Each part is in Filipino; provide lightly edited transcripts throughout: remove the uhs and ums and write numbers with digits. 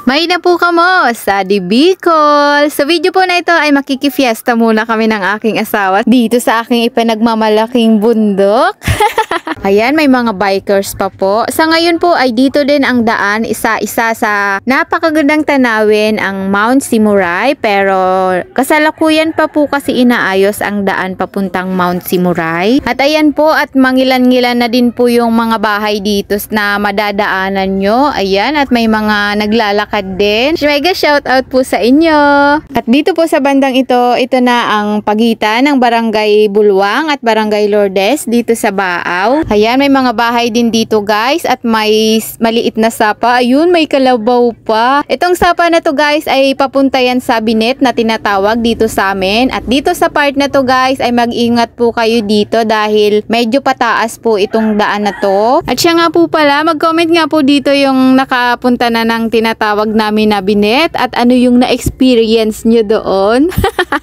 May na po kamo sa Bicol. Sa video po na ito ay makikifiesta muna kami ng aking asawa dito sa aking ipanagmamalaking bundok. Ayan, may mga bikers pa po. Sa ngayon po ay dito din ang daan, isa-isa sa napakagandang tanawin ang Mount Simuray. Pero kasalukuyan pa po kasi inaayos ang daan papuntang Mount Simuray. At ayan po, at mangilan-ngilan na din po yung mga bahay dito na madadaanan nyo. Ayan, at may mga naglalakad din. Mega shoutout po sa inyo. At dito po sa bandang ito na ang pagitan ng Barangay Bulwang at Barangay Lourdes dito sa Baaw. Ayan, may mga bahay din dito guys at may maliit na sapa. Ayun, may kalabaw pa. Itong sapa na to guys ay papunta yan sa Binet na tinatawag dito sa amin. At dito sa part na to guys ay mag-ingat po kayo dito dahil medyo pataas po itong daan na to. At siya nga po pala, mag-comment nga po dito yung nakapunta na ng tinatawag namin na Binet at ano yung na-experience nyo doon.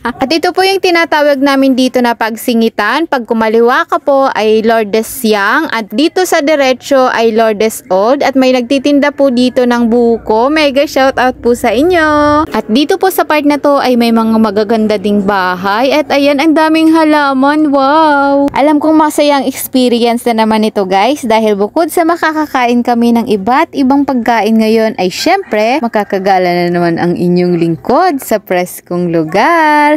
At ito po yung tinatawag namin dito na pagsingitan. Pag kumaliwa ka po ay Lourdes Young at dito sa diretso ay Lourdes Old at may nagtitinda po dito ng buko. Mega shoutout po sa inyo. At dito po sa part na to ay may mga magaganda ding bahay at ayan, ang daming halaman. Wow! Alam kong masayang experience na naman ito guys dahil bukod sa makakakain kami ng iba't ibang pagkain ngayon ay syempre makakagala na naman ang inyong lingkod sa preskong lugar.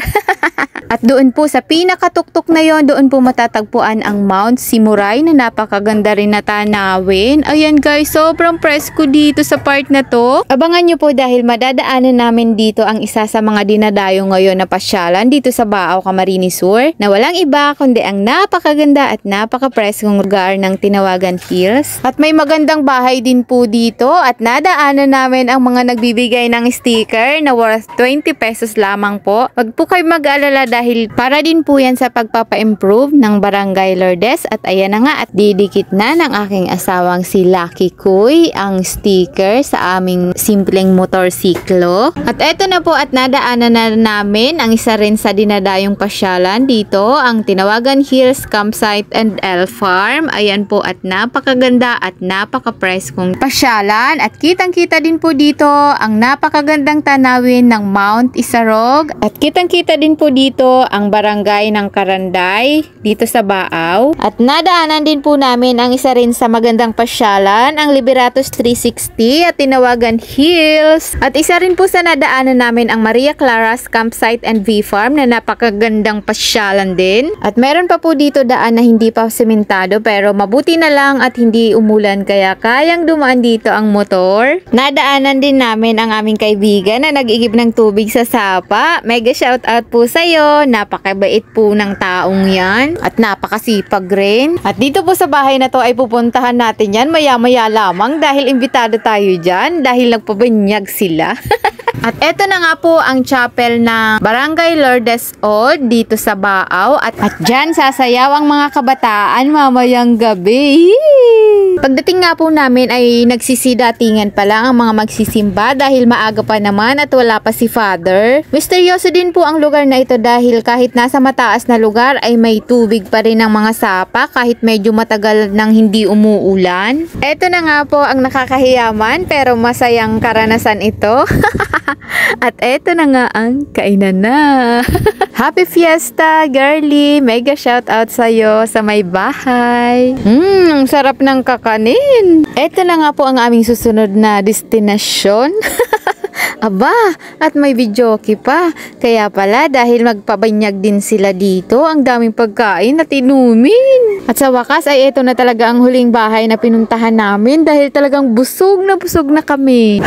At doon po sa pinakatuktok na yon, doon po matatagpuan ang Mount Simuray na napakaganda rin na tanawin. Ayan guys, sobrang presko dito sa part na to. Abangan nyo po dahil madadaanan namin dito ang isa sa mga dinadayo ngayon na pasyalan dito sa Baaw, Camarines Sur na walang iba kundi ang napakaganda at napaka-preskong lugar ng Tinawagan Hills. At may magandang bahay din po dito at nadaanan namin ang mga nagbibigay ng sticker na worth 20 pesos lamang po. Wag po kayo mag-alala dahil para din po yan sa pagpapa-improve ng Barangay Lourdes. At ayan na nga at didikit na ng aking asawang si Lucky Kuy ang sticker sa aming simpleng motorsiklo. At eto na po at nadaanan na namin ang isa rin sa dinadayong pasyalan dito, ang Tinawagan Hills Campsite and L Farm. Ayan po at napakaganda at napaka-preskong pasyalan at kitang-kita din po dito ang napakagandang tanawin ng Mount Isarog at kitang-kita din po dito ang barangay ng Karanday dito sa Baaw. At nadaanan din po namin ang isa rin sa magandang pasyalan, ang Liberatos 360 at Tinawagan Hills. At isa rin po sa nadaanan namin ang Maria Clara's Campsite and V Farm na napakagandang pasyalan din. At meron pa po dito daan na hindi pa sementado pero mabuti na lang at hindi umulan kaya kayang dumaan dito ang motor. Nadaanan din namin ang aming kaibigan na nag-igib ng tubig sa sapa. Mega shoutout po sa'yo. Napakabait po ng taong yan at napakasipag rin. At dito po sa bahay na to ay pupuntahan natin yan maya-maya lamang dahil imbitado tayo dyan dahil nagpabinyag sila. At eto na nga po ang chapel ng Barangay Lourdes Old dito sa Baaw at dyan sasayaw ang mga kabataan mamayang gabi. Pagdating nga po namin ay nagsisidatingan pa lang ang mga magsisimba dahil maaga pa naman at wala pa si Father. Misteryoso din po ang lugar na ito dahil kahit nasa mataas na lugar ay may tubig pa rin ang mga sapa kahit medyo matagal nang hindi umuulan. Eto na nga po ang nakakahiyaman pero masayang karanasan ito. At eto na nga ang kainan na. Happy Fiesta, girly! Mega shoutout sa'yo sa may bahay. Ang sarap ng kakanin. Eto na nga po ang aming susunod na destinasyon. Aba, at may videoke pa. Kaya pala dahil magpabanyag din sila dito, ang daming pagkain at inumin. At sa wakas ay ito na talaga ang huling bahay na pinuntahan namin dahil talagang busog na kami.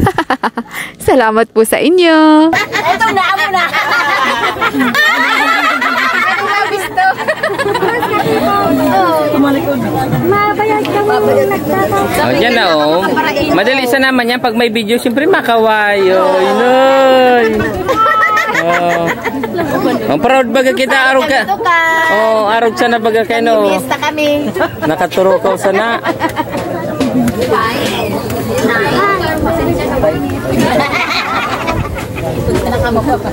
Salamat po sa inyo. Ito na, amo na. Mabayag kami nagtatapos. Oh, yan na oh. Madali sa naman yan pag may video, siyempre makawayo. Inoy. Oh. Ang proud baga kita arog ka. Oh, arog sana baga kayo no. Fiesta kami. Nakaturo ka sana. Nakamo pa.